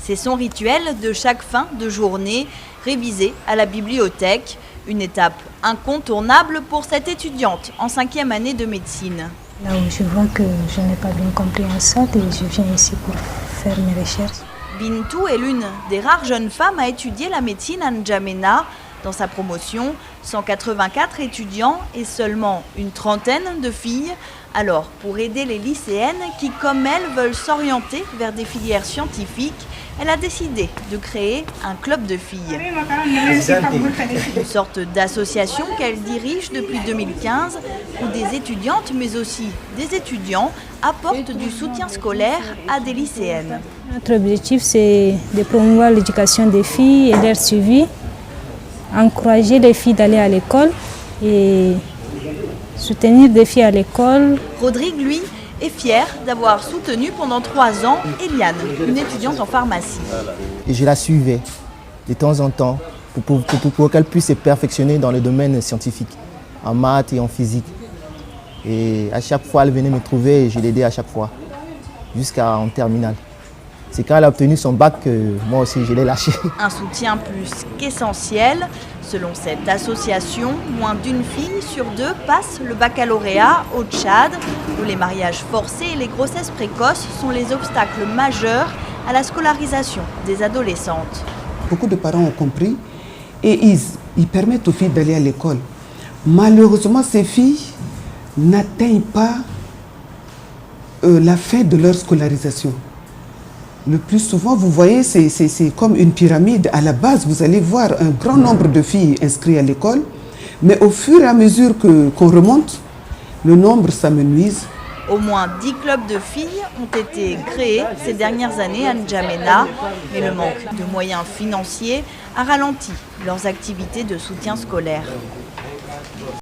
C'est son rituel de chaque fin de journée, révisé à la bibliothèque. Une étape incontournable pour cette étudiante en 5e année de médecine. Là où je vois que je n'ai pas bien compris un saut et je viens ici pour faire mes recherches. Bintou est l'une des rares jeunes femmes à étudier la médecine à N'Djamena. Dans sa promotion, 184 étudiants et seulement une trentaine de filles. Alors, pour aider les lycéennes qui, comme elle, veulent s'orienter vers des filières scientifiques, elle a décidé de créer un club de filles. Une sorte d'association qu'elle dirige depuis 2015, où des étudiantes, mais aussi des étudiants, apportent du soutien scolaire à des lycéennes. Notre objectif, c'est de promouvoir l'éducation des filles et leur suivi, encourager les filles d'aller à l'école et soutenir des filles à l'école. Rodrigue, lui, est fier d'avoir soutenu pendant 3 ans Eliane, une étudiante en pharmacie. Et je la suivais de temps en temps pour qu'elle puisse se perfectionner dans le domaine scientifique, en maths et en physique. Et à chaque fois, elle venait me trouver et je l'aidais à chaque fois, jusqu'en terminale. C'est quand elle a obtenu son bac que moi aussi je l'ai lâché. Un soutien plus qu'essentiel. Selon cette association, moins d'une fille sur 2 passe le baccalauréat au Tchad, où les mariages forcés et les grossesses précoces sont les obstacles majeurs à la scolarisation des adolescentes. Beaucoup de parents ont compris et ils permettent aux filles d'aller à l'école. Malheureusement, ces filles n'atteignent pas la fin de leur scolarisation. Le plus souvent, vous voyez, c'est comme une pyramide. À la base, vous allez voir un grand nombre de filles inscrites à l'école, mais au fur et à mesure qu'on remonte, le nombre s'amenuise. Au moins 10 clubs de filles ont été créés ces dernières années à N'Djamena, mais le manque de moyens financiers a ralenti leurs activités de soutien scolaire.